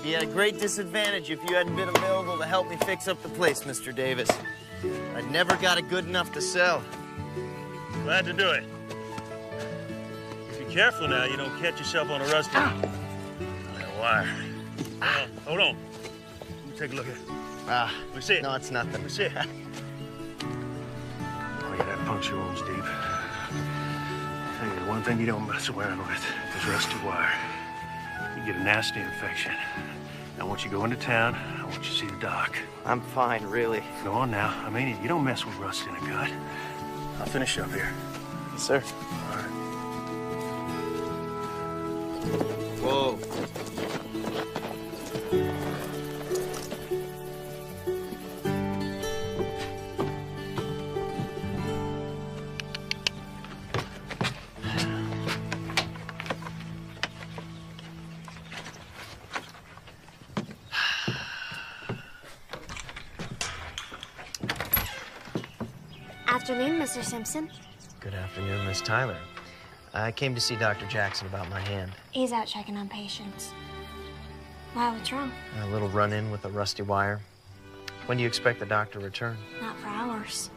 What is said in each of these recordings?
I'd be at a great disadvantage if you hadn't been available to help me fix up the place, Mr. Davis. I never got it good enough to sell. Glad to do it. Be careful now, you don't catch yourself on a rusty wire. Hold on. Let me take a look at it. Let me see it. No, it's nothing. Let me see it. Oh, yeah, that puncture wound's deep. Tell you, the one thing you don't mess around with is rusty wire. You get a nasty infection. Now, once you go into town, I want you to see the doc. I'm fine, really. Go on now. I mean it. You don't mess with rust in a gut. I'll finish up here. Yes, sir. All right. Whoa. Afternoon, Mr. Simpson. Good afternoon, Miss Tyler. I came to see Dr. Jackson about my hand. He's out checking on patients. Why, what's wrong? A little run-in with a rusty wire. When do you expect the doctor to return? Not for hours.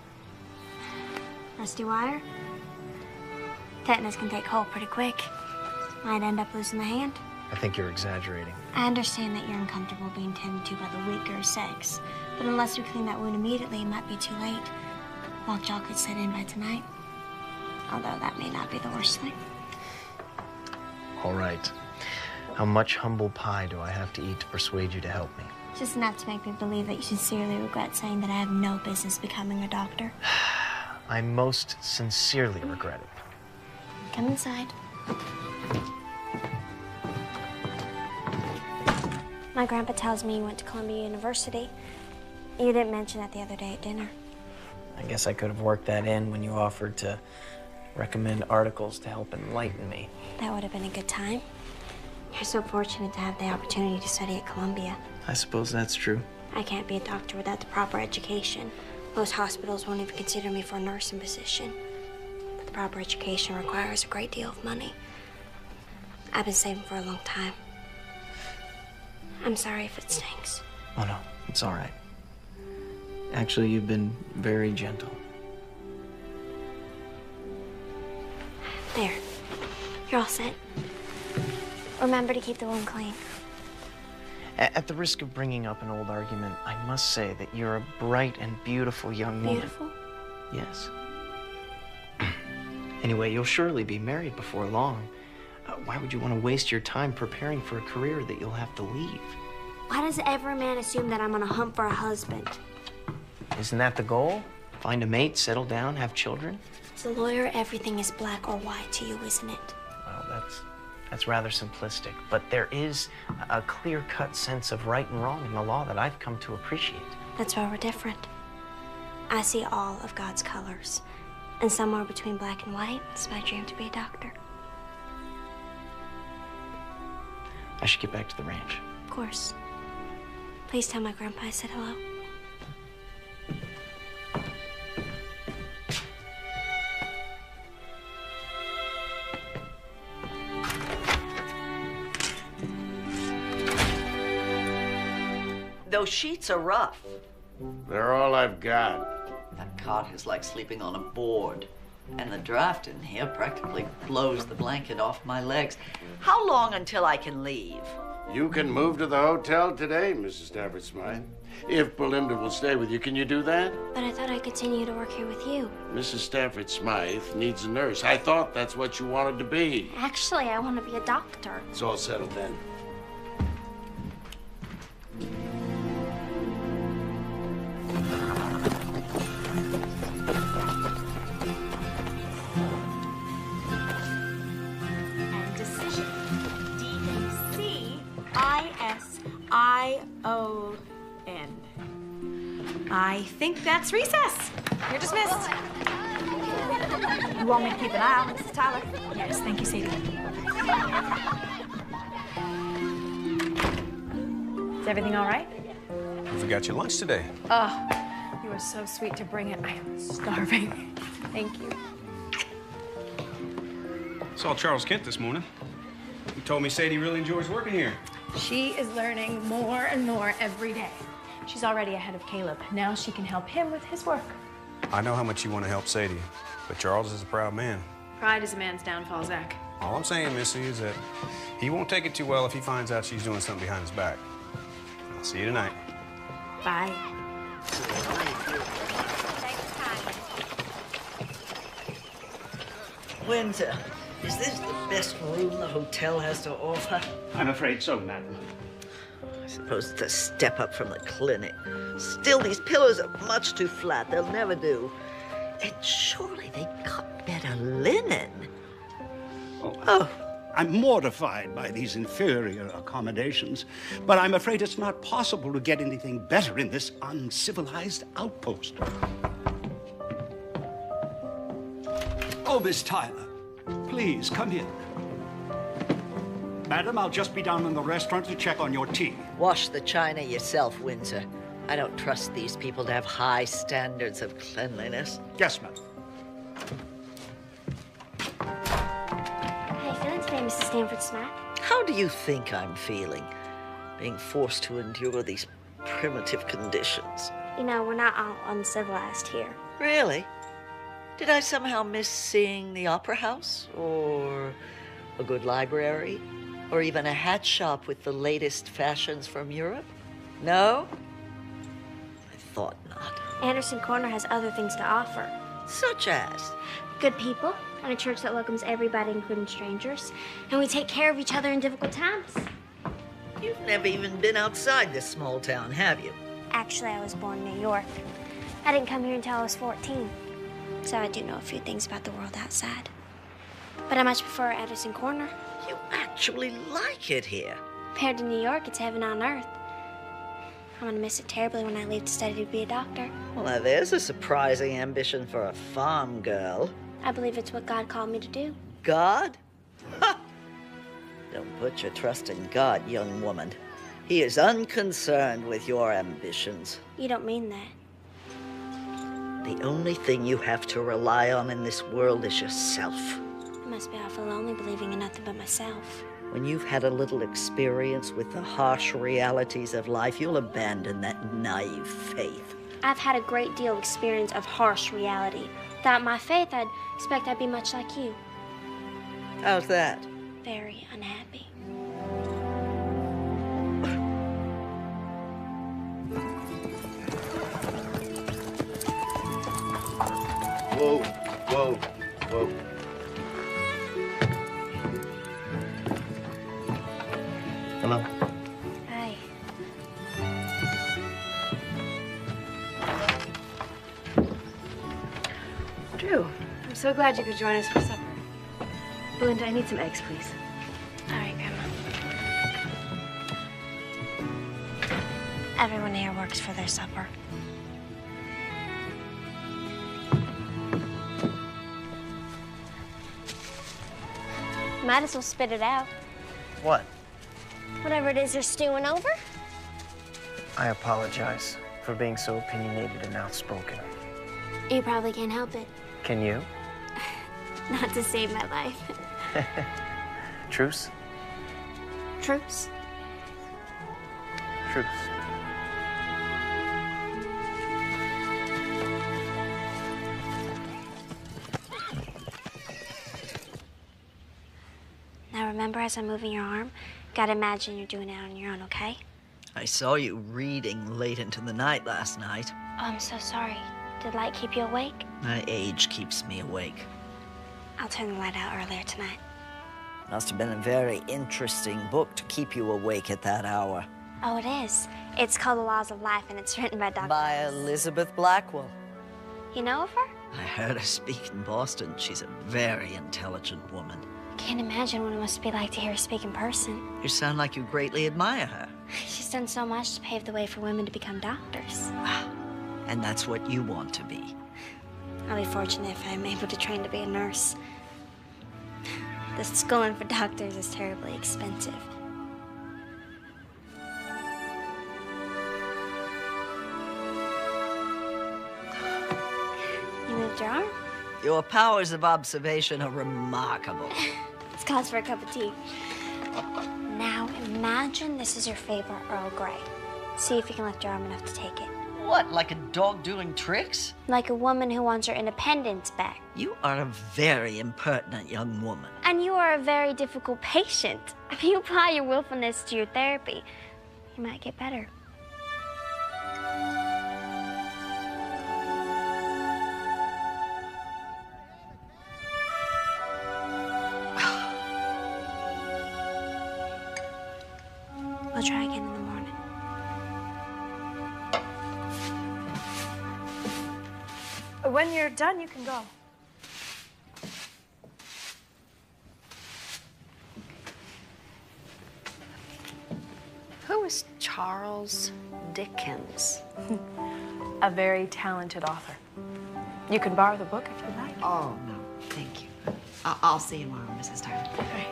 Rusty wire? Tetanus can take hold pretty quick. Might end up losing the hand. I think you're exaggerating. I understand that you're uncomfortable being tended to by the weaker sex, but unless we clean that wound immediately, it might be too late. Lockjaw could set in by tonight. Although that may not be the worst thing. All right. How much humble pie do I have to eat to persuade you to help me? Just enough to make me believe that you sincerely regret saying that I have no business becoming a doctor. I most sincerely regret it. Come inside. My grandpa tells me you went to Columbia University. You didn't mention that the other day at dinner. I guess I could have worked that in when you offered to recommend articles to help enlighten me. That would have been a good time. You're so fortunate to have the opportunity to study at Columbia. I suppose that's true. I can't be a doctor without the proper education. Most hospitals won't even consider me for a nursing position. But the proper education requires a great deal of money. I've been saving for a long time. I'm sorry if it stinks. Oh, no, it's all right. Actually, you've been very gentle. There. You're all set. Remember to keep the wound clean. At the risk of bringing up an old argument, I must say that you're a bright and beautiful young woman. Beautiful? Yes. Anyway, you'll surely be married before long. Why would you want to waste your time preparing for a career that you'll have to leave? Why does every man assume that I'm on a hunt for a husband? Isn't that the goal? Find a mate, settle down, have children? As a lawyer, everything is black or white to you, isn't it? Well, that's rather simplistic, but there is a clear-cut sense of right and wrong in the law that I've come to appreciate. That's why we're different. I see all of God's colors, and somewhere between black and white is my dream to be a doctor. I should get back to the ranch. Of course. Please tell my grandpa I said hello. Those sheets are rough. They're all I've got. That cot is like sleeping on a board. And the draft in here practically blows the blanket off my legs. How long until I can leave? You can move to the hotel today, Mrs. Stafford Smythe. If Belinda will stay with you, can you do that? But I thought I'd continue to work here with you. Mrs. Stafford Smythe needs a nurse. I thought that's what you wanted to be. Actually, I want to be a doctor. It's all settled then. D-A-C-I-S-I-O-N. I think that's recess. You're dismissed. You want me to keep an eye on Mrs. Tyler? Yes, thank you, Sadie. Is everything all right? You forgot your lunch today. Oh, you were so sweet to bring it. I am starving. Thank you. Saw Charles Kent this morning. He told me Sadie really enjoys working here. She is learning more and more every day. She's already ahead of Caleb. Now she can help him with his work. I know how much you want to help Sadie, but Charles is a proud man. Pride is a man's downfall, Zach. All I'm saying, Missy, is that he won't take it too well if he finds out she's doing something behind his back. I'll see you tonight. Bye. Winter, is this the best room the hotel has to offer? I'm afraid so, madam. I suppose it's a step up from the clinic. Still, these pillows are much too flat. They'll never do. And surely they got better linen. Oh. I'm mortified by these inferior accommodations, but I'm afraid it's not possible to get anything better in this uncivilized outpost. Oh, Miss Tyler, please come in. Madam, I'll just be down in the restaurant to check on your tea. Wash the china yourself, Windsor. I don't trust these people to have high standards of cleanliness. Yes, madam. How you feeling today, Mrs. Stanford Smack? How do you think I'm feeling, being forced to endure these primitive conditions? You know, we're not all uncivilized here. Really? Did I somehow miss seeing the opera house, or a good library, or even a hat shop with the latest fashions from Europe? No? I thought not. Anderson Corner has other things to offer. Such as? Good people, and a church that welcomes everybody, including strangers. And we take care of each other in difficult times. You've never even been outside this small town, have you? Actually, I was born in New York. I didn't come here until I was 14. So I do know a few things about the world outside. But I much prefer Anderson Corner. You actually like it here. Compared to New York, it's heaven on earth. I'm gonna miss it terribly when I leave to study to be a doctor. Well, now there's a surprising ambition for a farm girl. I believe it's what God called me to do. God? Ha! Don't put your trust in God, young woman. He is unconcerned with your ambitions. You don't mean that. The only thing you have to rely on in this world is yourself. I must be awful lonely believing in nothing but myself. When you've had a little experience with the harsh realities of life, you'll abandon that naive faith. I've had a great deal of experience of harsh reality. Without my faith, I'd expect I'd be much like you. How's that? Very unhappy. Whoa, whoa, whoa. Hello. Hi. Drew, I'm so glad you could join us for supper. Belinda, I need some eggs, please. All right, Grandma. Everyone here works for their supper. Might as well spit it out. What? Whatever it is you're stewing over. I apologize for being so opinionated and outspoken. You probably can't help it. Can you? Not to save my life. Truce? Truce. Truce. Now remember, as I'm moving your arm, gotta imagine you're doing it on your own, okay? I saw you reading late into the night last night. Oh, I'm so sorry. Did light keep you awake? My age keeps me awake. I'll turn the light out earlier tonight. Must have been a very interesting book to keep you awake at that hour. Oh, it is. It's called The Laws of Life, and it's written by Dr. By Elizabeth Blackwell. You know of her? I heard her speak in Boston. She's a very intelligent woman. Can't imagine what it must be like to hear her speak in person. You sound like you greatly admire her. She's done so much to pave the way for women to become doctors. And that's what you want to be. I'll be fortunate if I'm able to train to be a nurse. The schooling for doctors is terribly expensive. You moved your arm? Your powers of observation are remarkable. It's cause for a cup of tea. Now Imagine this is your favorite Earl Grey. See if you can lift your arm enough to take it. What, like a dog doing tricks? Like a woman who wants her independence back. You are a very impertinent young woman. And you are a very difficult patient. If you apply your willfulness to your therapy, you might get better. We'll try again in the morning. When you're done, you can go. Who is Charles Dickens? A very talented author. You can borrow the book if you like. Oh, no, thank you. I'll see you tomorrow, Mrs. Tyler. Okay.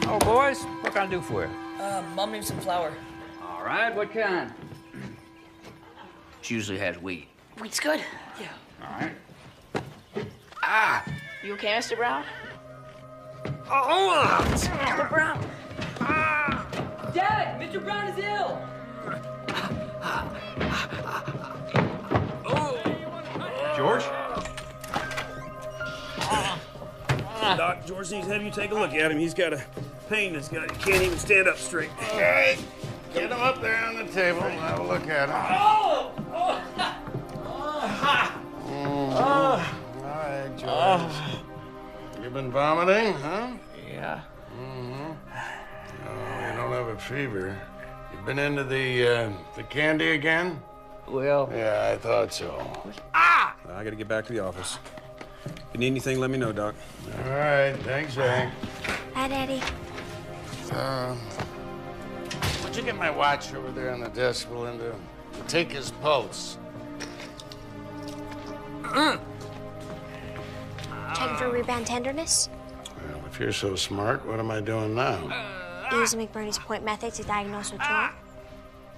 Oh, boys, what can I do for you? Mom needs some flour. All right, what kind? She usually has wheat. Wheat's good. Yeah. All right. Ah! You okay, Mr. Brown? Oh! Mr. Brown! Dad, Mr. Brown is ill! George? Doc, George needs to have you take a look at him. He's got a pain that's got, he can't even stand up straight. All right, get him up there on the table and have a look at him. All right, George. You've been vomiting, huh? Yeah. Oh, you don't have a fever. You've been into the candy again? Well... Yeah, I thought so. I gotta get back to the office. If you need anything, let me know, Doc. All right, thanks, Hank. Bye, Daddy. Would you get my watch over there on the desk, Belinda? Take his pulse. Checking for rebound tenderness. Well, if you're so smart, what am I doing now? Using McBurney's point method to diagnose what's wrong.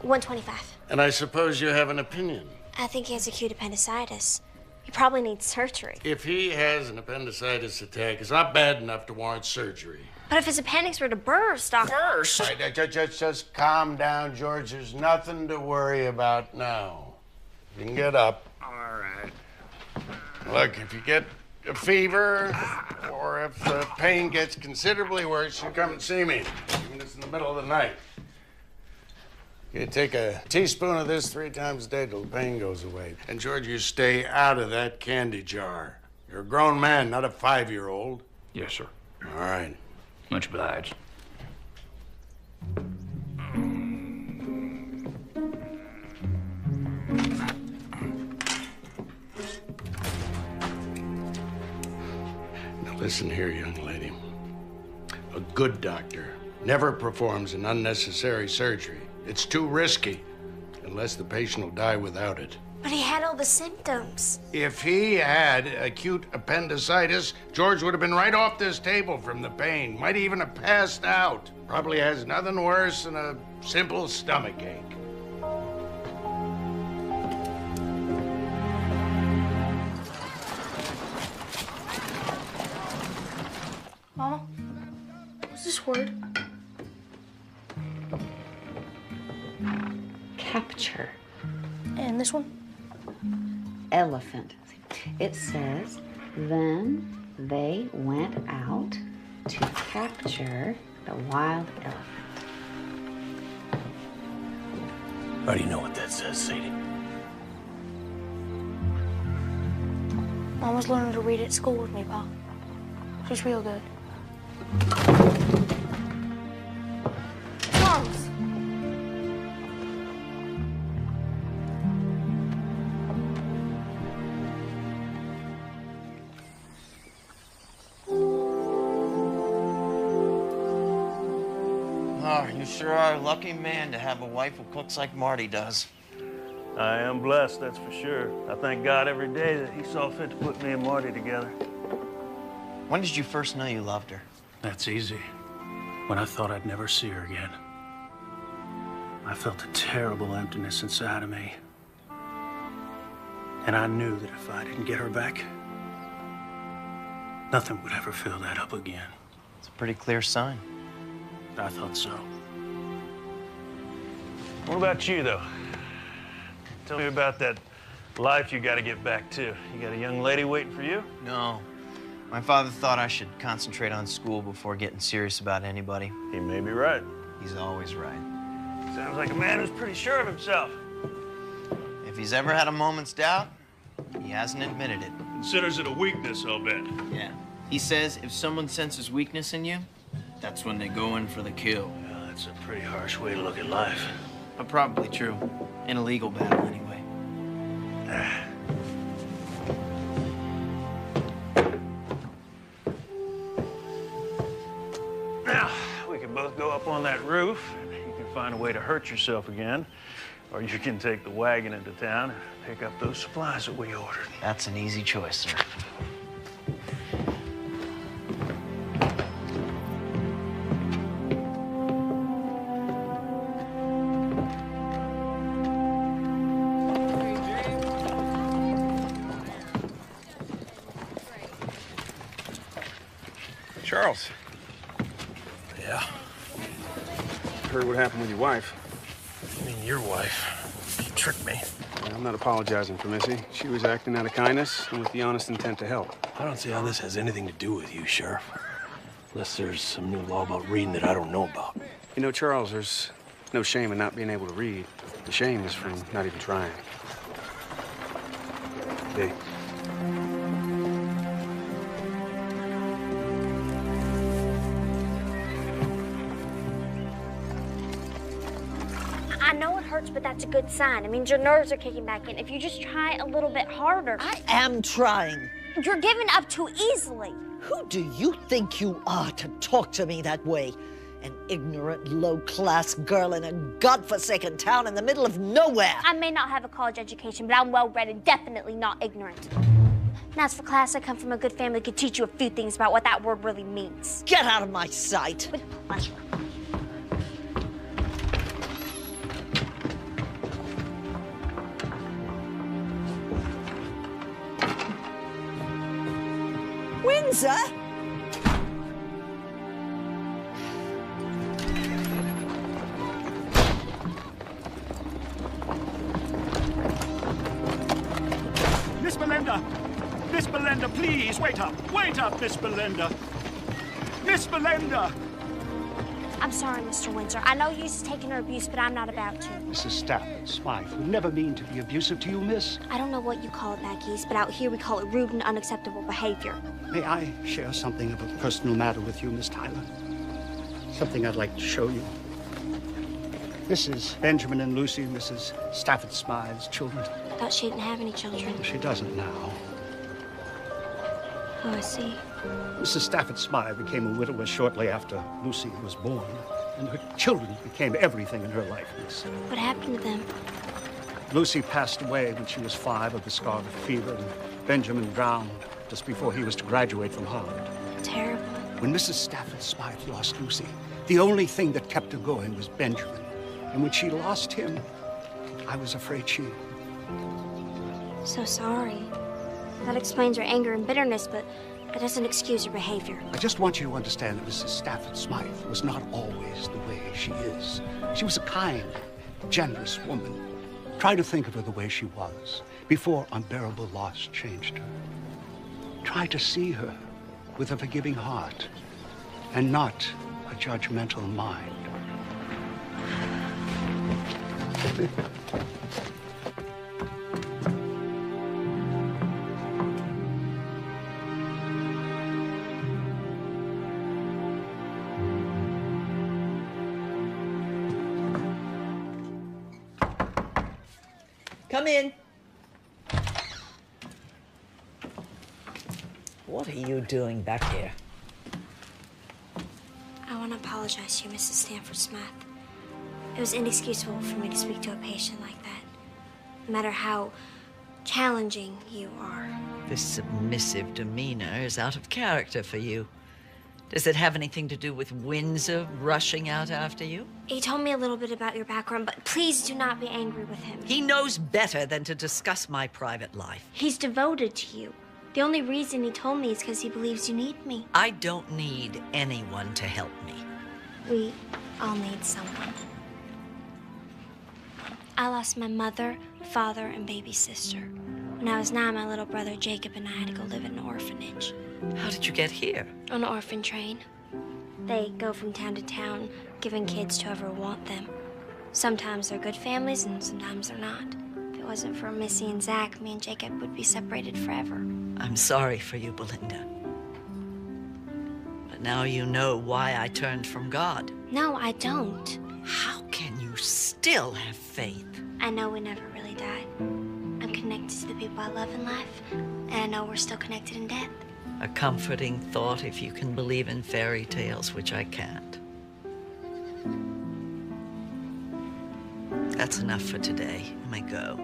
125. And I suppose you have an opinion. I think he has acute appendicitis. He probably needs surgery. If he has an appendicitis attack, it's not bad enough to warrant surgery. But if his appendix were to burst, Doctor... Burst? All right, just calm down, George. There's nothing to worry about now. You can get up. All right. Look, if you get a fever or if the pain gets considerably worse, you come and see me, even if it's in the middle of the night. You take a teaspoon of this 3 times a day till the pain goes away. And, George, you stay out of that candy jar. You're a grown man, not a 5-year-old. Yes, sir. All right. Much obliged. Now, listen here, young lady. A good doctor never performs an unnecessary surgery. It's too risky, unless the patient will die without it. But he had all the symptoms. If he had acute appendicitis, George would have been right off this table from the pain. Might even have passed out. Probably has nothing worse than a simple stomach ache. Mama, what's this word? Capture. And this one? Elephant. It says, then they went out to capture the wild elephant. How do you know what that says, Sadie? Mom was learning to read at school with me, Pa. She's real good. Charles! Oh, you sure are a lucky man to have a wife who cooks like Marty does. I am blessed, that's for sure. I thank God every day that he saw fit to put me and Marty together. When did you first know you loved her? That's easy. When I thought I'd never see her again. I felt a terrible emptiness inside of me. And I knew that if I didn't get her back, nothing would ever fill that up again. It's a pretty clear sign. I thought so. What about you, though? Tell me about that life you got to get back to. You got a young lady waiting for you? No. My father thought I should concentrate on school before getting serious about anybody. He may be right. He's always right. Sounds like a man who's pretty sure of himself. If he's ever had a moment's doubt, he hasn't admitted it. Considers it a weakness, I'll bet. Yeah. He says if someone senses weakness in you, that's when they go in for the kill. Well, that's a pretty harsh way to look at life. But probably true. In a legal battle, anyway. Now, we can both go up on that roof, and you can find a way to hurt yourself again. Or you can take the wagon into town and pick up those supplies that we ordered. That's an easy choice, sir. Charles. Yeah? Heard what happened with your wife. I mean, your wife. You tricked me. I'm not apologizing for Missy. She was acting out of kindness and with the honest intent to help. I don't see how this has anything to do with you, Sheriff. Unless there's some new law about reading that I don't know about. You know, Charles, there's no shame in not being able to read. The shame is from not even trying. Hey. I know it hurts, but that's a good sign. It means your nerves are kicking back in. If you just try a little bit harder. I am trying. You're giving up too easily. Who do you think you are to talk to me that way? An ignorant, low-class girl in a godforsaken town in the middle of nowhere. I may not have a college education, but I'm well-read and definitely not ignorant. And as for class, I come from a good family that could teach you a few things about what that word really means. Get out of my sight. With pleasure. Windsor? Miss Belinda! Miss Belinda, please, wait up! Wait up, Miss Belinda! Miss Belinda! I'm sorry, Mr. Windsor. I know you're taking her abuse, but I'm not about to. Mrs. Stafford Smythe will never mean to be abusive to you, miss. I don't know what you call it back east, but out here we call it rude and unacceptable behavior. May I share something of a personal matter with you, Miss Tyler? Something I'd like to show you. This is Benjamin and Lucy, Mrs. Stafford Smythe's children. I thought she didn't have any children. She doesn't now. Oh, I see. Mrs. Stafford Smythe became a widower shortly after Lucy was born, and her children became everything in her life, miss. What happened to them? Lucy passed away when she was 5 of the scarlet fever, and Benjamin drowned just before he was to graduate from Harvard. Terrible. When Mrs. Stafford Smythe lost Lucy, the only thing that kept her going was Benjamin. And when she lost him, I was afraid she... So sorry. That explains her anger and bitterness, but that doesn't excuse her behavior. I just want you to understand that Mrs. Stafford Smythe was not always the way she is. She was a kind, generous woman. Try to think of her the way she was before unbearable loss changed her. Try to see her with a forgiving heart and not a judgmental mind. Come in. What are you doing back here? I want to apologize to you, Mrs. Stanford Smythe. It was inexcusable for me to speak to a patient like that, no matter how challenging you are. This submissive demeanor is out of character for you. Does it have anything to do with Windsor rushing out after you? He told me a little bit about your background, but please do not be angry with him. He knows better than to discuss my private life. He's devoted to you. The only reason he told me is because he believes you need me. I don't need anyone to help me. We all need someone. I lost my mother, father, and baby sister. When I was 9, my little brother Jacob and I had to go live in an orphanage. How did you get here? On an orphan train. They go from town to town, giving kids to whoever want them. Sometimes they're good families, and sometimes they're not. If it wasn't for Missy and Zach, me and Jacob would be separated forever. I'm sorry for you, Belinda. But now you know why I turned from God. No, I don't. How can you still have faith? I know we never really died. I'm connected to the people I love in life, and I know we're still connected in death. A comforting thought if you can believe in fairy tales, which I can't. That's enough for today. You may go.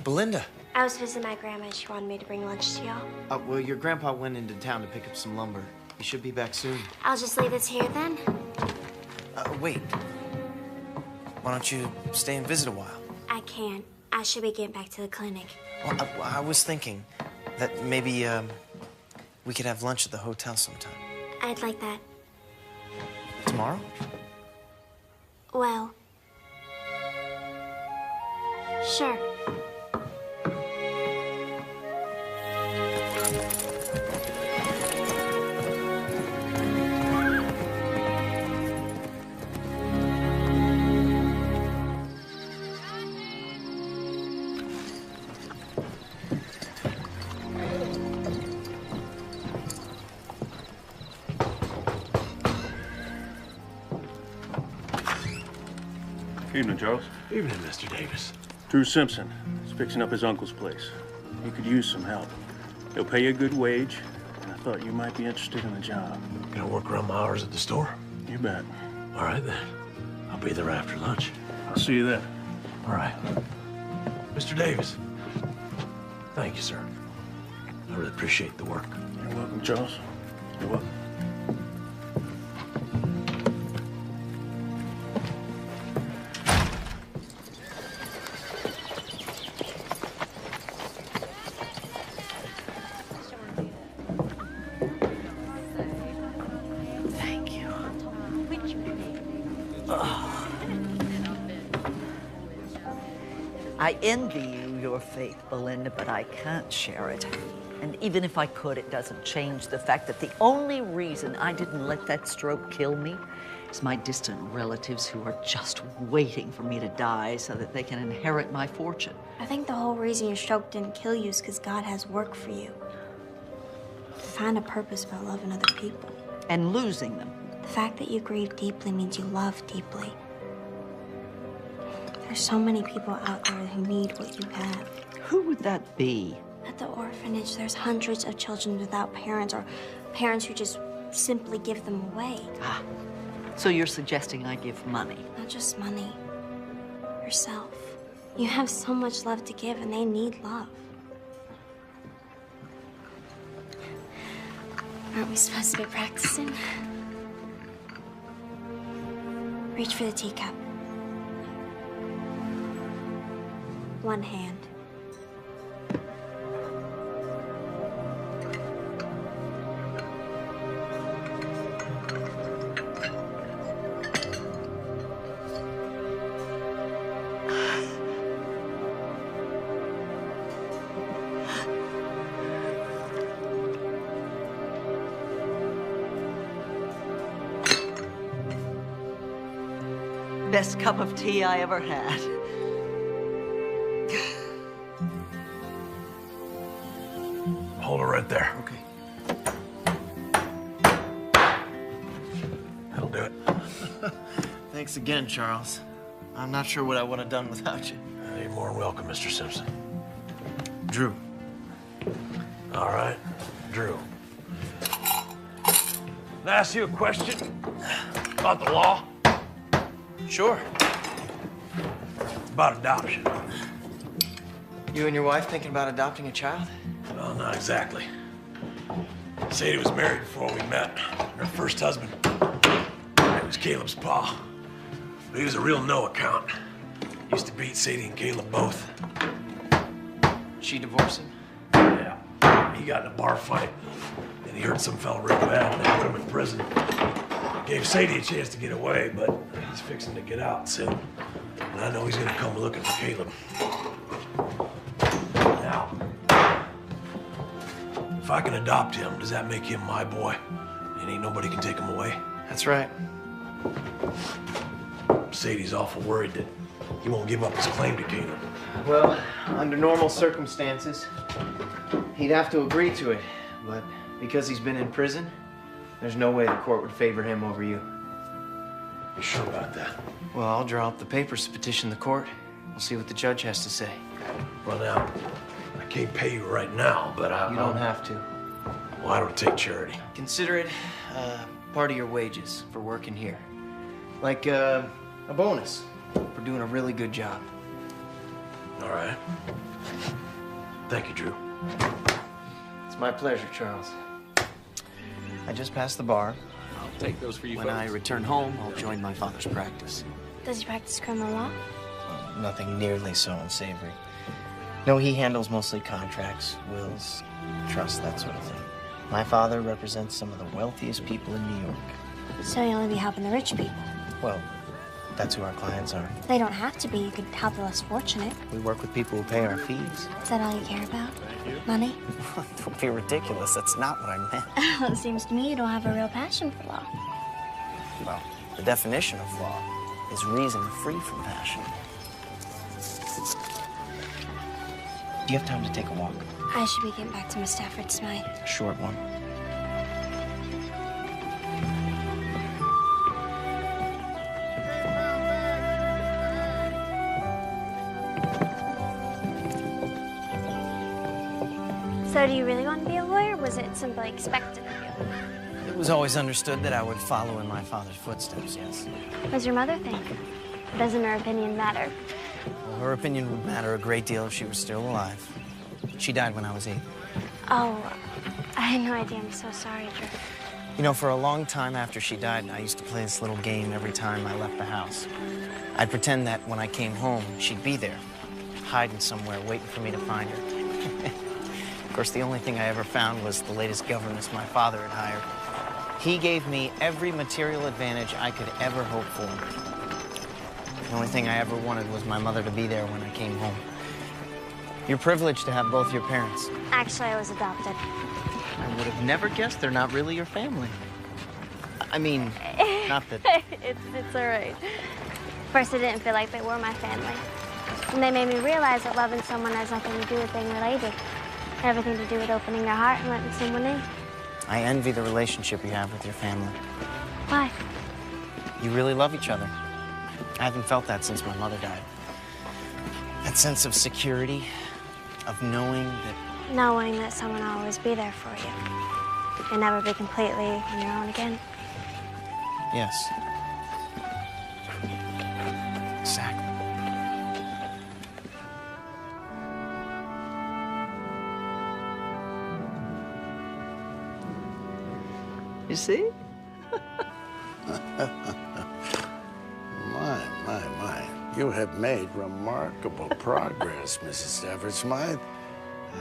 Belinda. I was visiting my grandma and she wanted me to bring lunch to y'all. Well, your grandpa went into town to pick up some lumber. He should be back soon. I'll just leave this here then. Wait. Why don't you stay and visit a while? I can't. I should be getting back to the clinic. Well, I was thinking that maybe we could have lunch at the hotel sometime. I'd like that. Tomorrow? Well, sure. Evening, Charles. Evening, Mr. Davis. Drew Simpson is fixing up his uncle's place. He could use some help. He'll pay you a good wage, and I thought you might be interested in the job. Can I work around my hours at the store? You bet. All right, then. I'll be there after lunch. I'll see you then. All right. Mr. Davis, thank you, sir. I really appreciate the work. You're welcome, Charles. You're welcome. I envy you your faith, Belinda, but I can't share it. And even if I could, it doesn't change the fact that the only reason I didn't let that stroke kill me is my distant relatives who are just waiting for me to die so that they can inherit my fortune. I think the whole reason your stroke didn't kill you is because God has work for you. Find a purpose by loving other people. And losing them. The fact that you grieve deeply means you love deeply. There's so many people out there who need what you have. Who would that be? At the orphanage, there's hundreds of children without parents or parents who just simply give them away. Ah, so you're suggesting I give money? Not just money. Yourself. You have so much love to give and they need love. Aren't we supposed to be practicing? Reach for the teacup. One hand. Best cup of tea I ever had. Hold it right there. Okay. That'll Thanks again, Charles. I'm not sure what I would have done without you. You're more than welcome, Mr. Simpson. Drew. All right, Drew. Can I ask you a question about the law? Sure. It's about adoption. You and your wife thinking about adopting a child? Well, not exactly. Sadie was married before we met. Her first husband, he was Caleb's pa. But he was a real no account. Used to beat Sadie and Caleb both. She divorced him? Yeah. He got in a bar fight, and he hurt some fella real bad, and they put him in prison. Gave Sadie a chance to get away, but he's fixing to get out soon. And I know he's gonna come looking for Caleb. Now, if I can adopt him, does that make him my boy? And ain't nobody can take him away? That's right. Sadie's awful worried that he won't give up his claim to Caleb. Well, under normal circumstances, he'd have to agree to it. But because he's been in prison, there's no way the court would favor him over you. You sure about that? Well, I'll draw up the papers to petition the court. We'll see what the judge has to say. Well, now, I can't pay you right now, but You don't have to. Well, I don't take charity. Consider it part of your wages for working here. Like a bonus for doing a really good job. All right. Thank you, Drew. It's my pleasure, Charles. I just passed the bar. I'll take those for you When I folks. return home, I'll join my father's practice. Does he practice criminal law? Nothing nearly so unsavory. No, he handles mostly contracts, wills, trusts, that sort of thing. My father represents some of the wealthiest people in New York. So you'll only be helping the rich people. Well, that's who our clients are. They don't have to be. You could help the less fortunate. We work with people who pay our fees. Is that all you care about? Money? Don't be ridiculous. That's not what I meant. Well, it seems to me you don't have a real passion for law. Well, the definition of law is reason free from passion. Do you have time to take a walk? I should be getting back to Miss Stafford Smythe. A short one. So do you really want to be a lawyer, or was it simply expected of you? It was always understood that I would follow in my father's footsteps, yes. What does your mother think? Doesn't her opinion matter? Well, her opinion would matter a great deal if she was still alive. She died when I was 8. Oh, I had no idea. I'm so sorry, Drew. You know, for a long time after she died, I used to play this little game every time I left the house. I'd pretend that when I came home, she'd be there, hiding somewhere, waiting for me to find her. Of course, the only thing I ever found was the latest governess my father had hired. He gave me every material advantage I could ever hope for. The only thing I ever wanted was my mother to be there when I came home. You're privileged to have both your parents. Actually, I was adopted. I would have never guessed they're not really your family. I mean, not that... It's all right. First, I didn't feel like they were my family. And they made me realize that loving someone has nothing to do with being related. Everything to do with opening your heart and letting someone in. I envy the relationship you have with your family. Why? You really love each other. I haven't felt that since my mother died. That sense of security, of knowing that... Knowing that someone will always be there for you. And never be completely on your own again. Yes. Exactly. You see? My. You have made remarkable progress, Mrs. Stafford Smythe.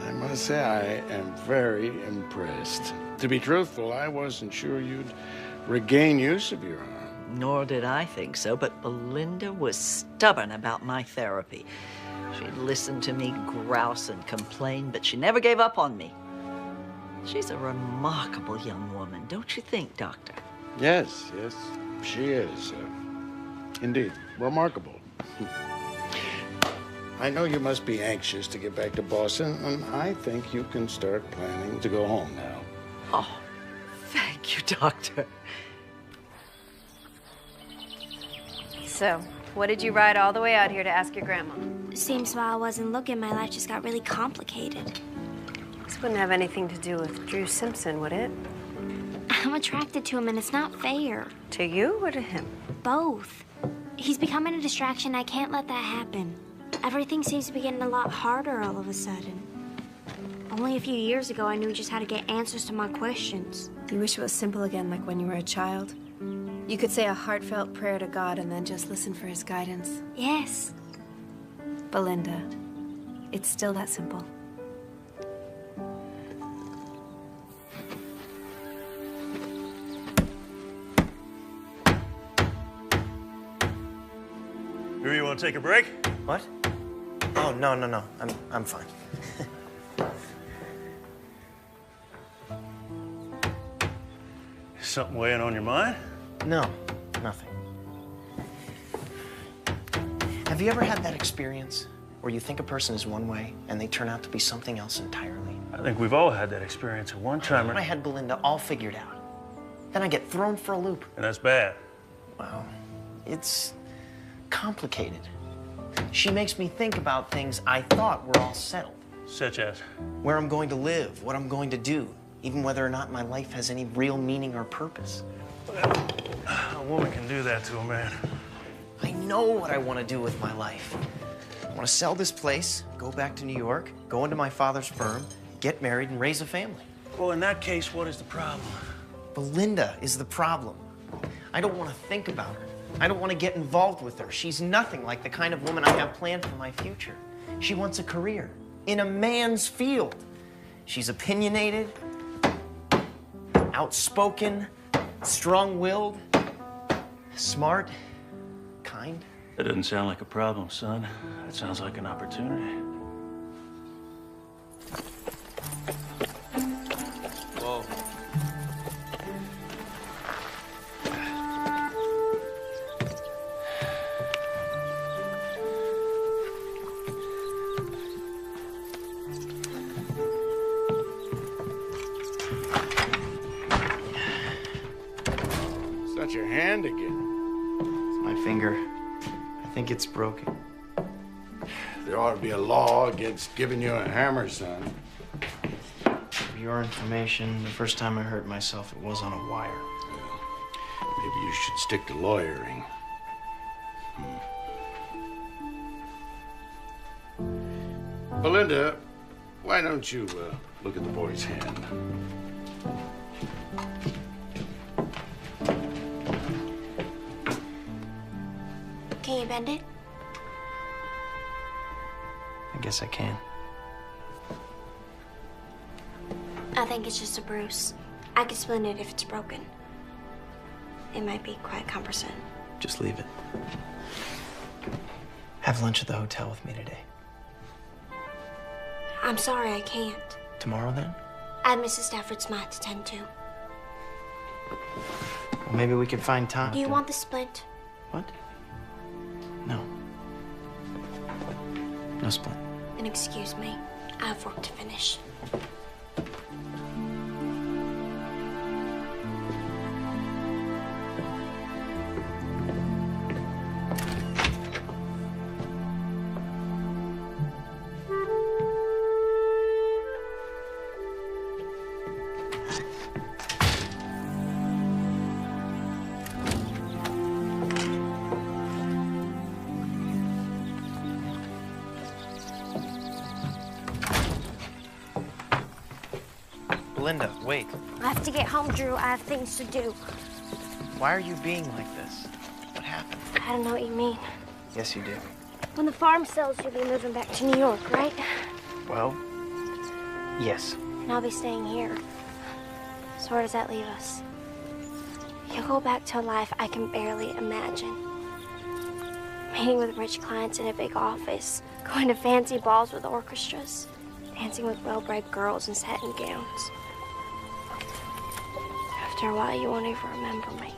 I must say I am very impressed. To be truthful, I wasn't sure you'd regain use of your arm. Nor did I think so, but Belinda was stubborn about my therapy. She'd listen to me grouse and complain, but she never gave up on me. She's a remarkable young woman, don't you think, Doctor? Yes, she is. Indeed, remarkable. I know you must be anxious to get back to Boston, and I think you can start planning to go home now. Oh, thank you, Doctor. So, what did you ride all the way out here to ask your grandma? Seems while I wasn't looking, my life just got really complicated. This wouldn't have anything to do with Drew Simpson, would it? I'm attracted to him, and it's not fair. To you or to him? Both. He's becoming a distraction. I can't let that happen. Everything seems to be getting a lot harder all of a sudden. Only a few years ago, I knew just how to get answers to my questions. You wish it was simple again, like when you were a child? You could say a heartfelt prayer to God and then just listen for his guidance. Yes. Belinda, it's still that simple. Here, you want to take a break? What? Oh, no. I'm fine. Something weighing on your mind? No, nothing. Have you ever had that experience where you think a person is one way and they turn out to be something else entirely? I think we've all had that experience at one time. I had Belinda all figured out. Then I get thrown for a loop. And that's bad. Well, it's complicated. She makes me think about things I thought were all settled. Such as? Where I'm going to live, what I'm going to do, even whether or not my life has any real meaning or purpose. A woman can do that to a man. I know what I want to do with my life. I want to sell this place, go back to New York, go into my father's firm, get married, and raise a family. Well, in that case, what is the problem? Belinda is the problem. I don't want to think about her. I don't want to get involved with her. She's nothing like the kind of woman I have planned for my future. She wants a career in a man's field. She's opinionated, outspoken, strong-willed, smart, kind. That doesn't sound like a problem, son. That sounds like an opportunity. Whoa. Is that your hand again? It's my finger. I think it's broken. There ought to be a law against giving you a hammer, son. For your information, the first time I hurt myself, it was on a wire. Maybe you should stick to lawyering. Belinda, why don't you look at the boy's hand? Can you bend it? I guess I can. I think it's just a bruise. I could splint it if it's broken. It might be quite cumbersome. Just leave it. Have lunch at the hotel with me today. I'm sorry, I can't. Tomorrow, then? I have Mrs. Stafford Smythe to tend to. Well, maybe we could find time. Do you want the splint? What? No. No splint. Then excuse me. I have work to finish. Belinda, wait. I have to get home, Drew. I have things to do. Why are you being like this? What happened? I don't know what you mean. Yes, you do. When the farm sells, you'll be moving back to New York, right? Well, yes. And I'll be staying here. So where does that leave us? You'll go back to a life I can barely imagine. Meeting with rich clients in a big office, going to fancy balls with orchestras, dancing with well-bred girls in satin gowns. After a while, you won't even remember me.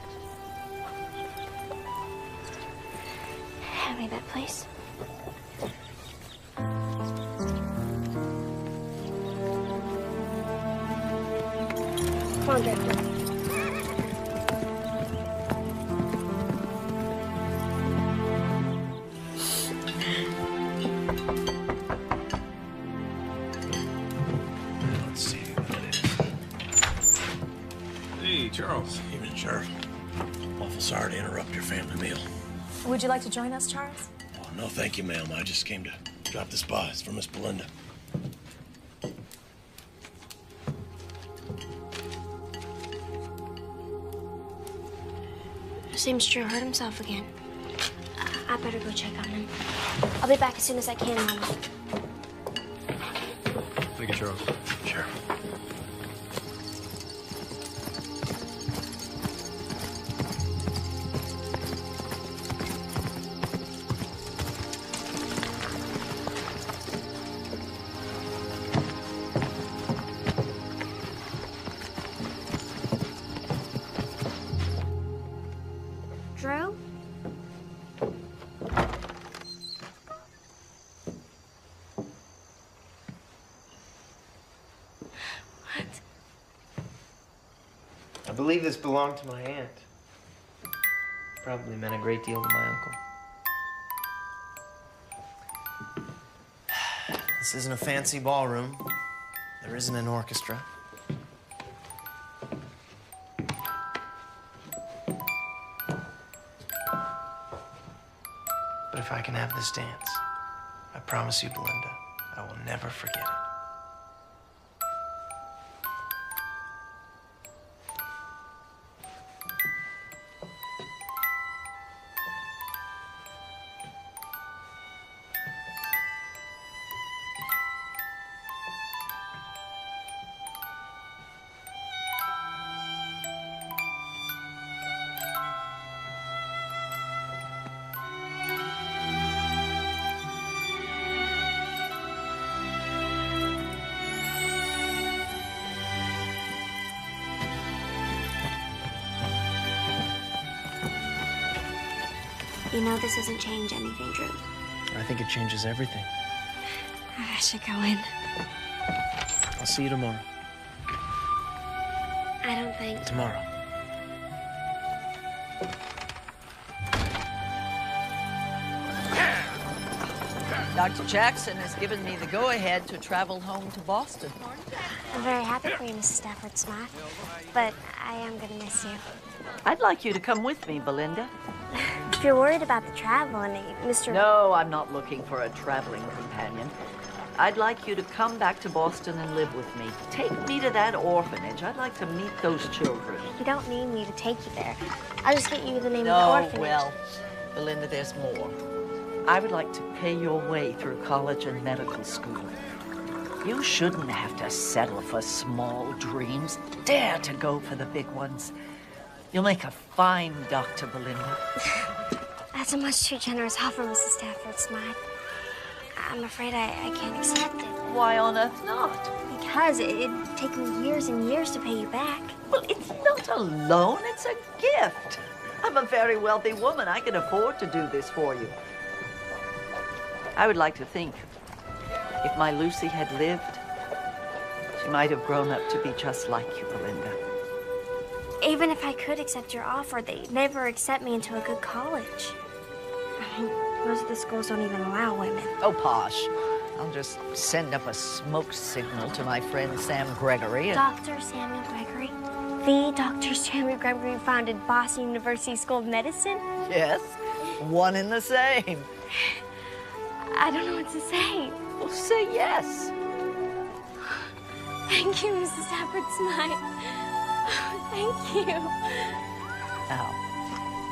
Hand me that, please. Come on, Drew. Charles. Evening, Sheriff. Awful sorry to interrupt your family meal. Would you like to join us, Charles? Oh, no, thank you, ma'am. I just came to drop this by. It's for Miss Belinda. Seems Drew hurt himself again. I better go check on him. I'll be back as soon as I can, Mama. Thank you, Charles. Sure. Drew? What? I believe this belonged to my aunt. Probably meant a great deal to my uncle. This isn't a fancy ballroom. There isn't an orchestra. But if I can have this dance, I promise you, Belinda, I will never forget it. You know this doesn't change anything, Drew. I think it changes everything. I should go in. I'll see you tomorrow. I don't think... Tomorrow. Dr. Jackson has given me the go-ahead to travel home to Boston. I'm very happy for you, Mrs. Stafford Smart, but I am gonna miss you. I'd like you to come with me, Belinda. If you're worried about the travel and Mr. No, I'm not looking for a traveling companion. I'd like you to come back to Boston and live with me. Take me to that orphanage. I'd like to meet those children. You don't need me to take you there. I'll just get you the name No, of the orphanage. well, Belinda, there's more. I would like to pay your way through college and medical school. You shouldn't have to settle for small dreams. Dare to go for the big ones. You'll make a fine doctor, Belinda. That's a much too generous offer, Mrs. Stafford Smart. I'm afraid I can't accept it. Why on earth not? Because it'd take me years and years to pay you back. Well, it's not a loan, it's a gift. I'm a very wealthy woman. I can afford to do this for you. I would like to think if my Lucy had lived, she might have grown up to be just like you, Belinda. Even if I could accept your offer, they'd never accept me into a good college. I mean, most of the schools don't even allow women. Oh, posh. I'll just send up a smoke signal to my friend Sam Gregory. Dr. Samuel Gregory? The Dr. Samuel Gregory who founded Boston University School of Medicine? Yes, one and the same. I don't know what to say. Well, say yes. Thank you, Mrs. Stafford Smart. Thank you. Now,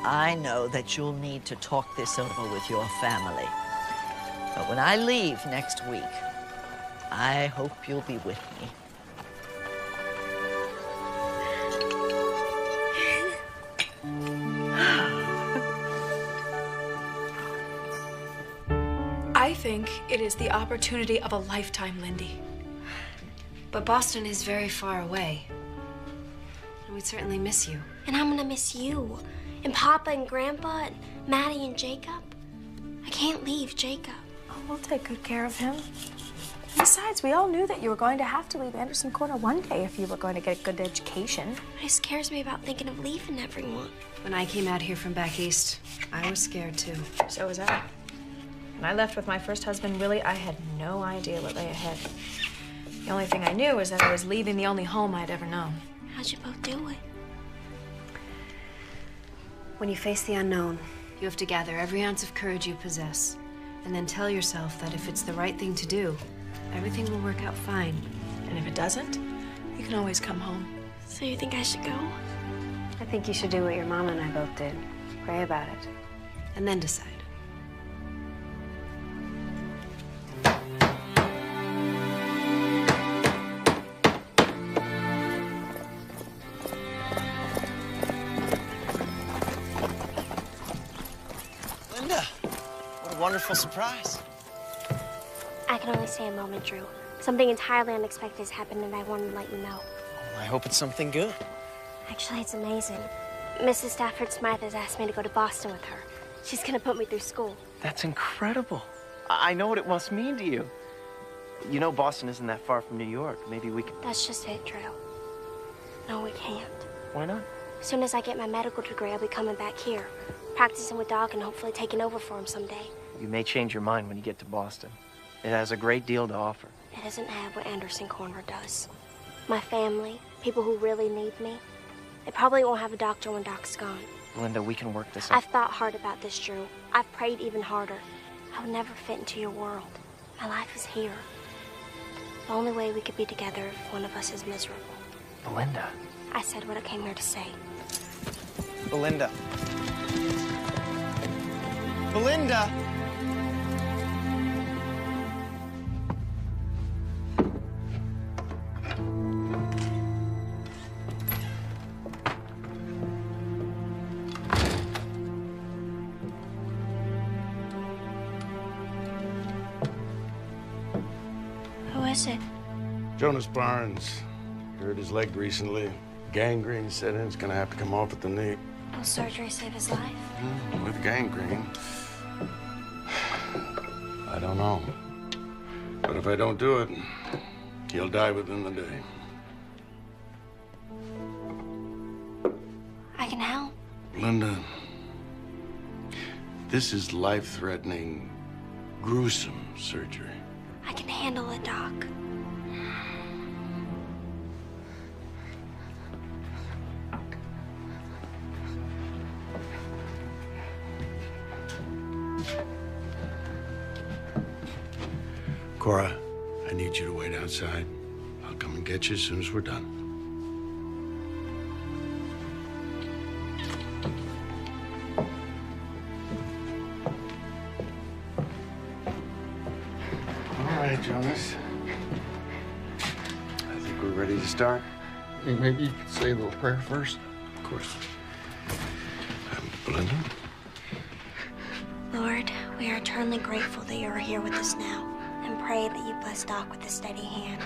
I know that you'll need to talk this over with your family. But when I leave next week, I hope you'll be with me. I think it is the opportunity of a lifetime, Lindy. But Boston is very far away. And we'd certainly miss you. And I'm gonna miss you. And Papa and Grandpa and Maddie and Jacob. I can't leave Jacob. Oh, we'll take good care of him. Besides, we all knew that you were going to have to leave Anderson Corner one day if you were going to get a good education. It scares me about thinking of leaving everyone. When I came out here from back east, I was scared too. So was I. When I left with my first husband, Willie, I had no idea what lay ahead. The only thing I knew was that I was leaving the only home I'd ever known. How'd you both do it? When you face the unknown, you have to gather every ounce of courage you possess, and then tell yourself that if it's the right thing to do, everything will work out fine. And if it doesn't, you can always come home. So you think I should go? I think you should do what your mom and I both did. Pray about it, and then decide. Linda, what a wonderful surprise. I can only stay a moment, Drew. Something entirely unexpected has happened, and I wanted to let you know. I hope it's something good. Actually, it's amazing. Mrs. Stafford Smythe has asked me to go to Boston with her. She's gonna put me through school. That's incredible. I know what it must mean to you. You know Boston isn't that far from New York. Maybe we could... That's just it, Drew. No, we can't. Why not? As soon as I get my medical degree, I'll be coming back here, practicing with Doc and hopefully taking over for him someday. You may change your mind when you get to Boston. It has a great deal to offer. It doesn't have what Anderson Corner does. My family, people who really need me, they probably won't have a doctor when Doc's gone. Linda, we can work this out. I've thought hard about this, Drew. I've prayed even harder. I would never fit into your world. My life is here. The only way we could be together if one of us is miserable. Belinda. I said what I came here to say. Belinda. Belinda! Who is it? Jonas Barnes. Hurt his leg recently. Gangrene set in. It's gonna have to come off at the knee. Will surgery save his life? With gangrene. I don't know. But if I don't do it, he'll die within the day. I can help. Linda, this is life-threatening, gruesome surgery. I can handle it, Doc. Cora, I need you to wait outside. I'll come and get you as soon as we're done. All right, Jonas. I think we're ready to start. Maybe you could say a little prayer first. Of course. Belinda? Lord, we are eternally grateful that you are here with us now, and pray that you bless Doc with a steady hand,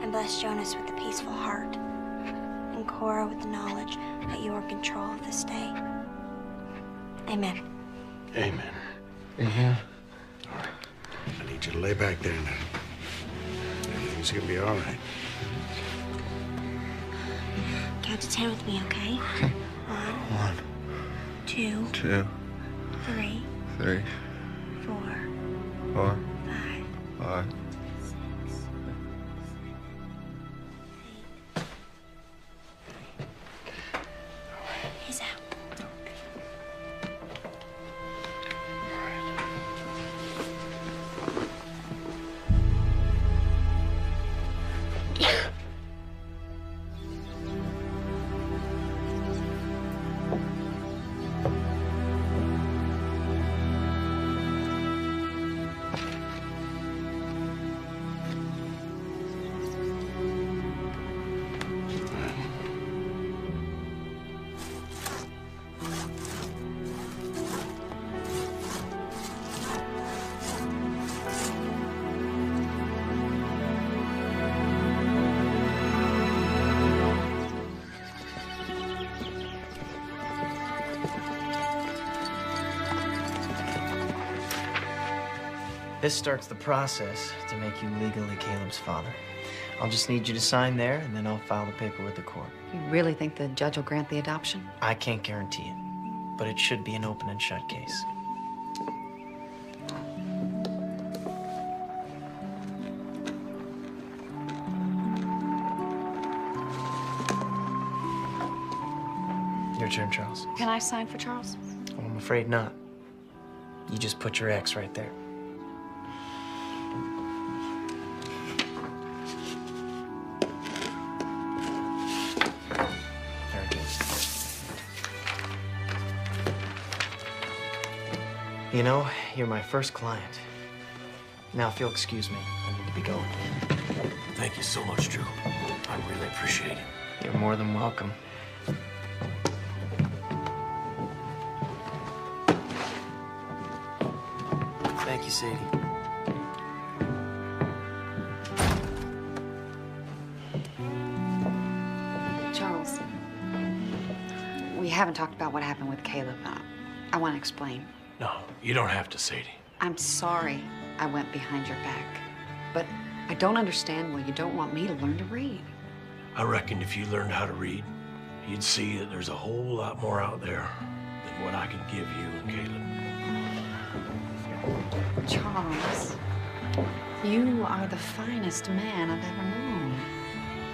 and bless Jonas with a peaceful heart, and Cora with the knowledge that you are in control of this day. Amen. Amen. Amen. All right. I need you to lay back there now. Everything's gonna be all right. Count to 10 with me, okay? 1, 2, 2, 3, 3, 4, 4, 5. 5. He's out. This starts the process to make you legally Caleb's father. I'll just need you to sign there, and then I'll file the paper with the court. You really think the judge will grant the adoption? I can't guarantee it, but it should be an open and shut case. Your your turn, Charles. Can I sign for Charles? Oh, I'm afraid not. You just put your X right there. Very good. You know, you're my first client. Now, if you'll excuse me, I need to be going. Thank you so much, Drew. I really appreciate it. You're more than welcome. Thank you, Sadie. Charles, we haven't talked about what happened with Caleb. I want to explain. No, you don't have to, Sadie. I'm sorry I went behind your back, but I don't understand why you don't want me to learn to read. I reckon if you learned how to read, you'd see that there's a whole lot more out there than what I can give you and Caleb. Charles, you are the finest man I've ever known.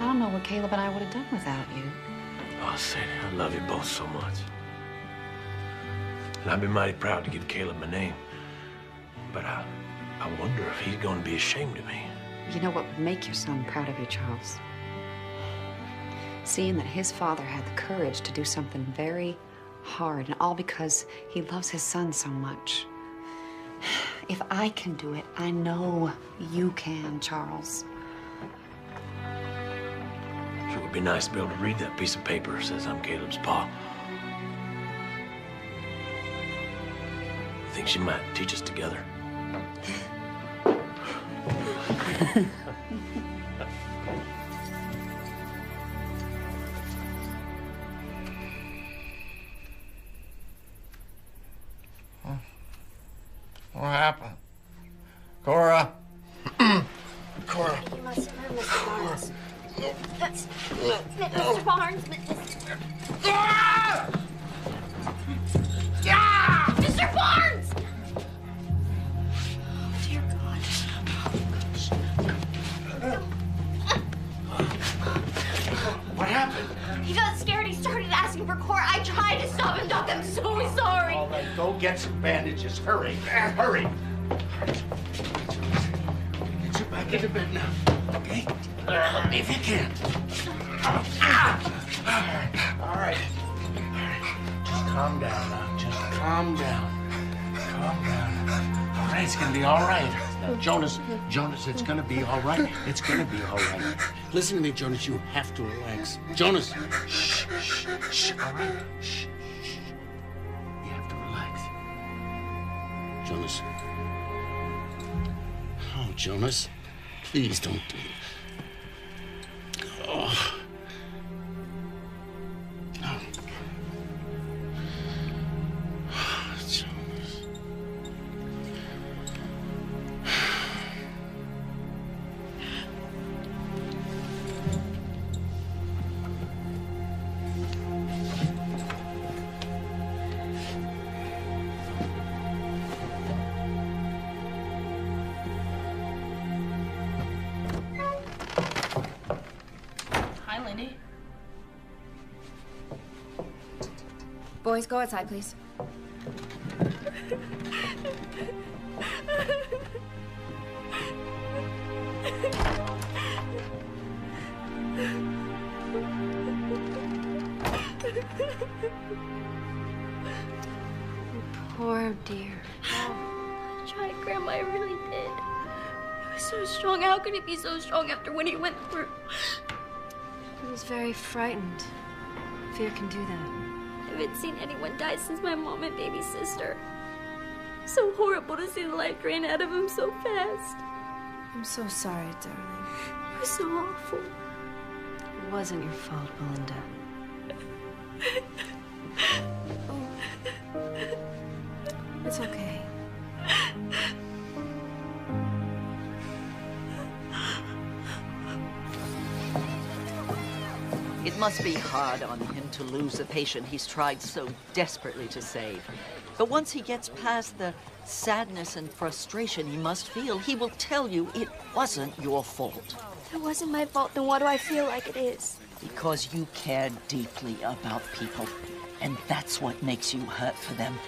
I don't know what Caleb and I would have done without you. Oh, Sadie, I love you both so much. And I'd be mighty proud to give Caleb my name. But I wonder if he's going to be ashamed of me. You know what would make your son proud of you, Charles? Seeing that his father had the courage to do something very hard, and all because he loves his son so much. If I can do it, I know you can, Charles. Sure would be nice to be able to read that piece of paper that says I'm Caleb's pa. I think she might teach us together. What happened? Cora? Cora. You must have heard Mr. Barnes. Mr. Barnes, Mr. Barnes! Oh, dear God. What happened? He got scared. He started asking for Cora. I tried to stop him, Doc. I'm so sorry. All right, go get some bandages. Hurry. Hurry. Get you back into bed now, okay? If you can. All right. Just calm down now. Just calm down. Calm down. All right, it's gonna be all right. Now, Jonas, it's gonna be all right. It's gonna be all right. Listen to me, Jonas. You have to relax. Jonas. Shh, shh, shh. All right. Shh, shh. You have to relax. Jonas. Oh, Jonas. Please don't do it. Oh. No. Jonas. Hi, Lindy. Boys, go outside, please. Poor dear. I tried, Grandma. I really did. He was so strong. How could he be so strong after what he went through? He was very frightened. Fear can do that. I haven't seen anyone die since my mom and baby sister. So horrible to see the life drain out of him so fast. I'm so sorry, darling. It was so awful. It wasn't your fault, Belinda. It's okay. It must be hard on him to lose a patient he's tried so desperately to save. But once he gets past the sadness and frustration he must feel, he will tell you it wasn't your fault. If it wasn't my fault, then what do I feel like it is? Because you care deeply about people, and that's what makes you hurt for them.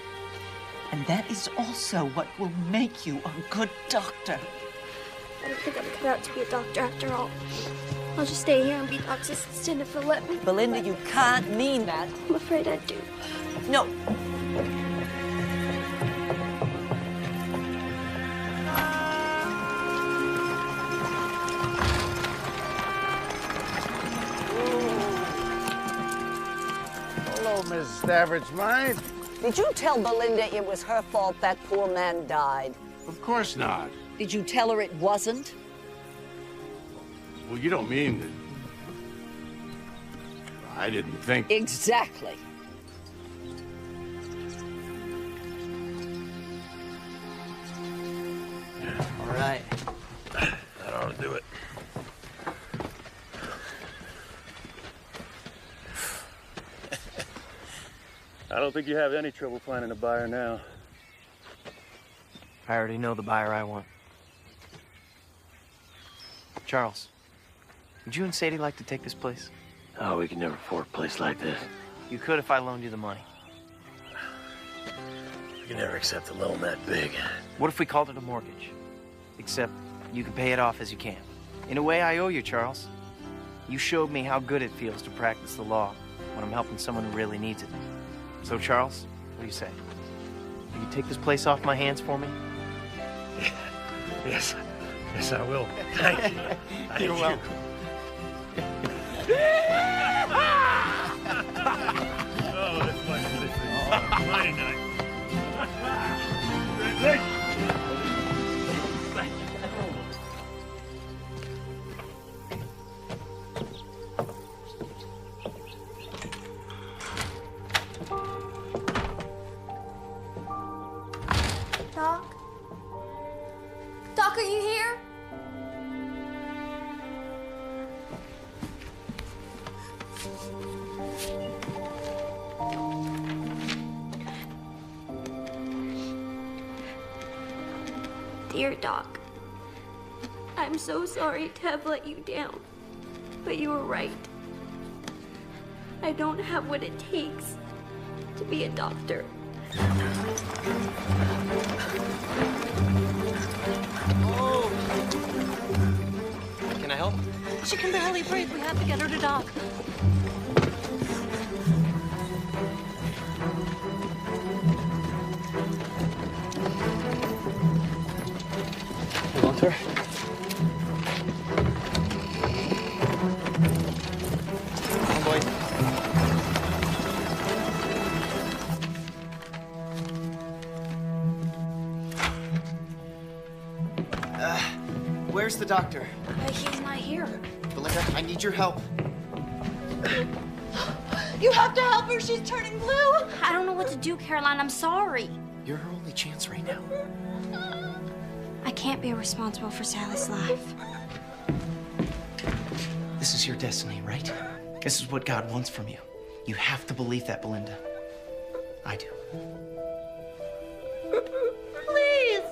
And that is also what will make you a good doctor. I don't think I'm cut out to be a doctor after all. I'll just stay here and be Doc's assistant if he'll let me. Belinda, you can't mean that. I'm afraid I do. No. Hello, Miss Stafford's mind. Did you tell Belinda it was her fault that poor man died? Of course not. Did you tell her it wasn't? Well, you don't mean that. I didn't think. Exactly. All right. That ought to do it. I don't think you have any trouble finding a buyer now. I already know the buyer I want. Charles, would you and Sadie like to take this place? Oh, we can never afford a place like this. You could if I loaned you the money. We can never accept a loan that big. What if we called it a mortgage? Except you can pay it off as you can. In a way, I owe you, Charles. You showed me how good it feels to practice the law when I'm helping someone who really needs it. So, Charles, what do you say? Will you take this place off my hands for me? Yes. Yes, I will. Thank you. Thank You're you. welcome. Oh, that's mighty nice. Doc? Doc, are you here? Dear Doc, I'm so sorry to have let you down, but you were right. I don't have what it takes to be a doctor. Oh! Can I help? She can barely breathe. We have to get her to Doc. Hold on to her. Come on, boys. Where's the doctor? He's not here. Belinda, I need your help. You have to help her. She's turning blue. I don't know what to do, Caroline. I'm sorry. You're her only chance right now. I can't be responsible for Sally's life. This is your destiny, right? This is what God wants from you. You have to believe that, Belinda. I do. Please.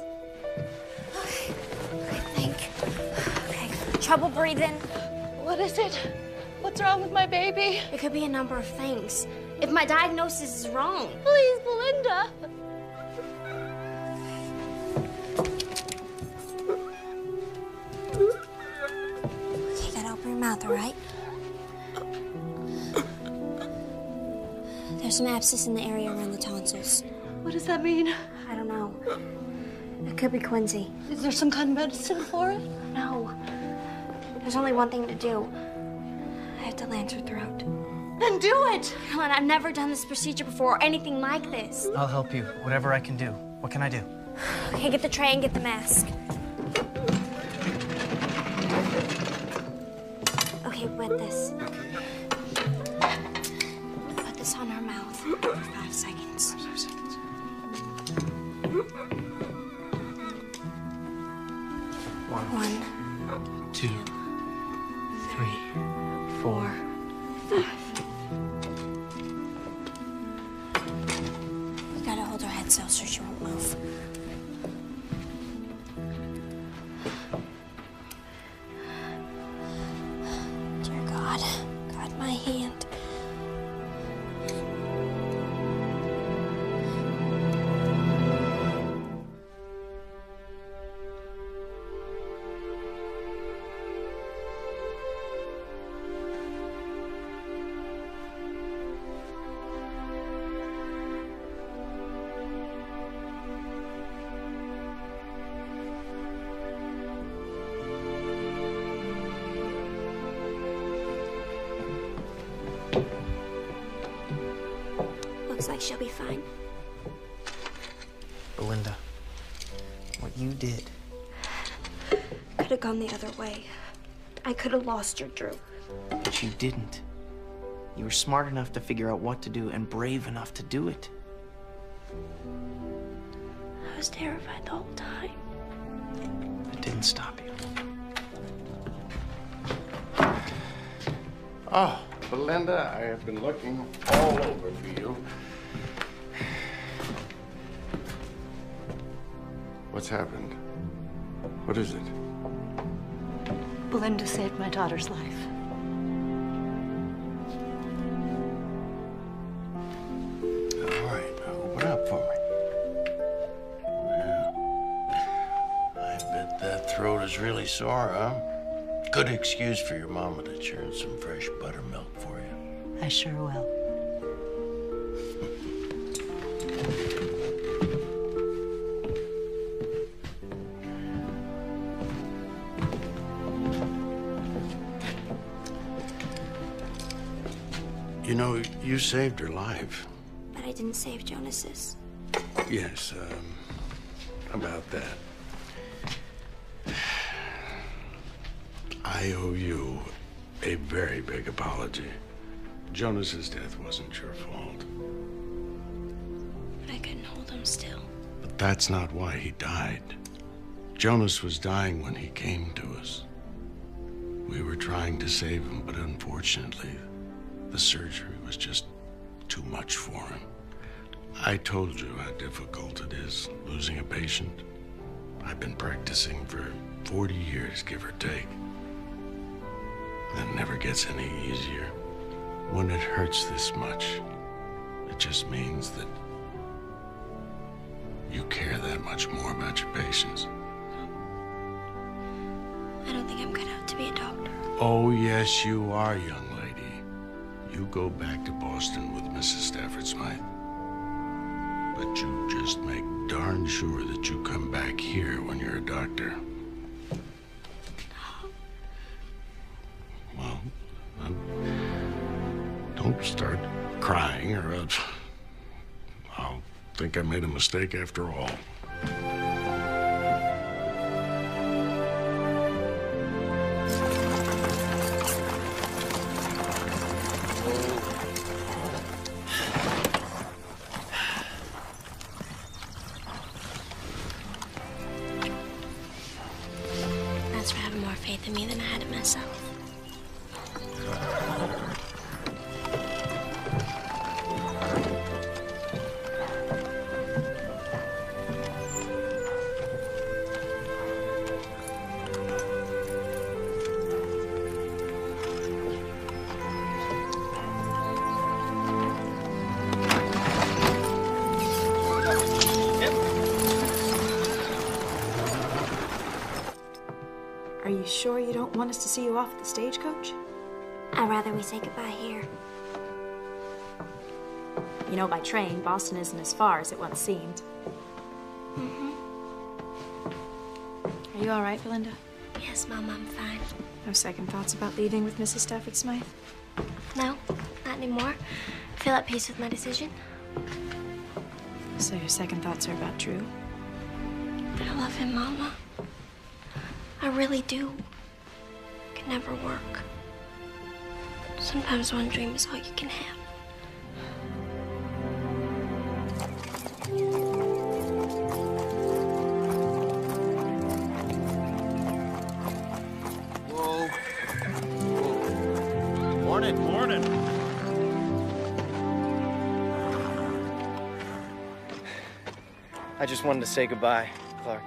I think. Okay. Trouble breathing. What is it? What's wrong with my baby? It could be a number of things. If my diagnosis is wrong. Please, Belinda. You gotta open your mouth, all right? There's some abscess in the area around the tonsils. What does that mean? I don't know. It could be quinsy. Is there some kind of medicine for it? No. There's only one thing to do. I have to lance her throat. Then do it! Helen, I've never done this procedure before or anything like this. I'll help you. Whatever I can do. What can I do? Okay, get the tray and get the mask. Okay, wet this. Put this on her mouth for 5 seconds. 5 seconds. 1, 2, 3, 4, 5. You gotta hold her head still so she won't move. Dear God, guide my can't. Looks like she'll be fine. Belinda, what you did. Could have gone the other way. I could have lost your Drew. But you didn't. You were smart enough to figure out what to do and brave enough to do it. I was terrified the whole time. It didn't stop you. Oh, Belinda, I have been looking all over for you. What's happened? What is it? Belinda saved my daughter's life. All right, now open up for me. Well, I bet that throat is really sore, huh? Good excuse for your mama to churn some fresh buttermilk for you. I sure will. You know, you saved her life. But I didn't save Jonas's. Yes, about that. I owe you a very big apology. Jonas's death wasn't your fault. But I couldn't hold him still. But that's not why he died. Jonas was dying when he came to us. We were trying to save him, but unfortunately, the surgery was just too much for him. I told you how difficult it is losing a patient. I've been practicing for 40 years, give or take. And it never gets any easier. When it hurts this much, it just means that you care that much more about your patients. I don't think I'm cut out to be a doctor. Oh, yes, you are, young lady. You go back to Boston with Mrs. Stafford Smythe. But you just make darn sure that you come back here when you're a doctor. Well, don't start crying or else I'll think I made a mistake after all. That's for having more faith in me than I had in myself. Are you sure you don't want us to see you off at the stagecoach? I'd rather we say goodbye here. You know, by train, Boston isn't as far as it once seemed. Mm-hmm. Are you all right, Belinda? Yes, Mom, I'm fine. No second thoughts about leaving with Mrs. Stafford Smythe? No, not anymore. I feel at peace with my decision. So your second thoughts are about Drew? But I love him, Mama. I really do. It can never work. Sometimes one dream is all you can have. Whoa. Morning. Morning. I just wanted to say goodbye, Clark.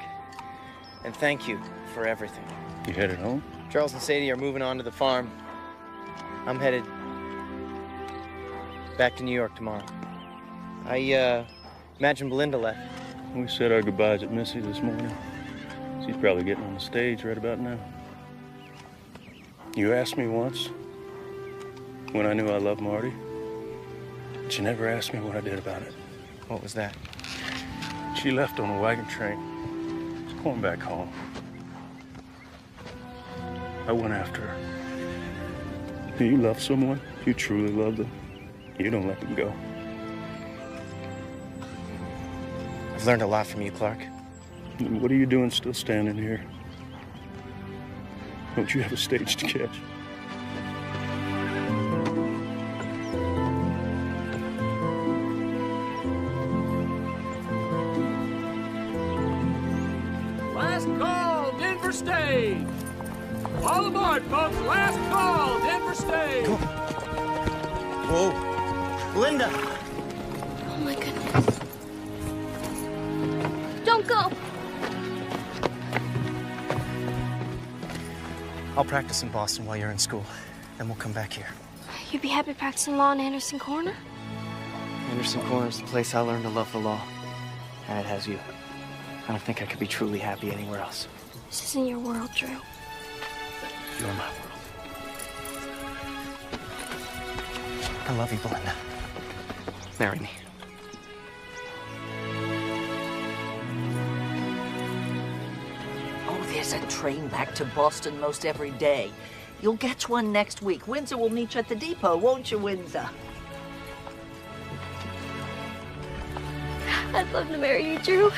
And thank you for everything. You headed home? Charles and Sadie are moving on to the farm. I'm headed Back to New York tomorrow. I imagine Belinda left. We said our goodbyes at Missy this morning. She's probably getting on the stage right about now. You asked me once when I knew I loved Marty, but you never asked me what I did about it. What was that? She left on a wagon train. She's going back home. I went after her. You love someone, you truly love them, you don't let them go. I've learned a lot from you, Clark. And what are you doing still standing here? Don't you have a stage to catch? Last call, Denver stage. All aboard, folks. Last call, Denver stage. Whoa. Belinda! Oh, my goodness. Don't go. I'll practice in Boston while you're in school. Then we'll come back here. You'd be happy practicing law in Anderson Corner? Anderson Corner's the place I learned to love the law. And it has you. I don't think I could be truly happy anywhere else. This isn't your world, Drew. You're my world. I love you, Belinda. Marry me. Oh, there's a train back to Boston most every day. You'll catch one next week. Windsor will meet you at the depot, won't you, Windsor? I'd love to marry you, Drew.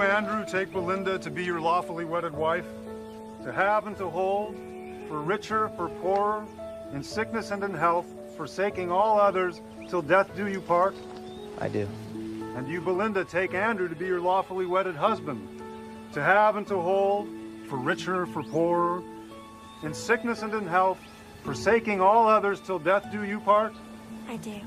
Andrew, take Belinda to be your lawfully wedded wife, to have and to hold, for richer, for poorer, in sickness and in health, forsaking all others, till death do you part? I do. And you, Belinda, take Andrew to be your lawfully wedded husband, to have and to hold, for richer, for poorer, in sickness and in health, forsaking all others, till death do you part? I do.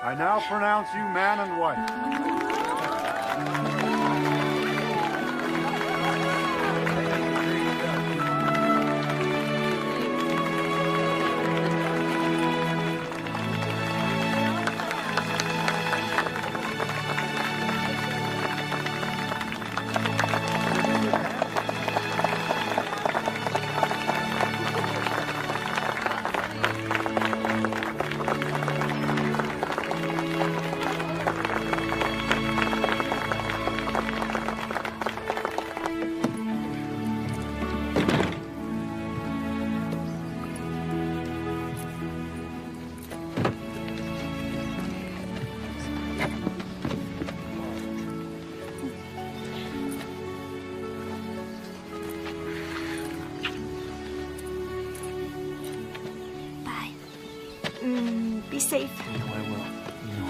I now pronounce you man and wife. Be safe. You know I will. You know I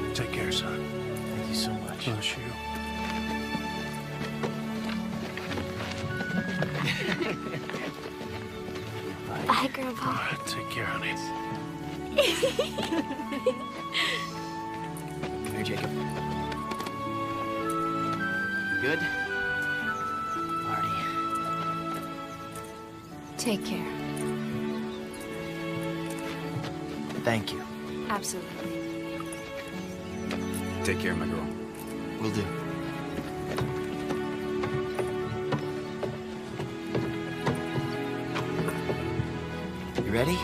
will. Take care, son. Thank you so much. Bless you. Bye, Grandpa. All right, take care, honey. Come here, Jacob. Good? Marty. Take care. Thank you. Absolutely. Take care, my girl. Will do. You ready?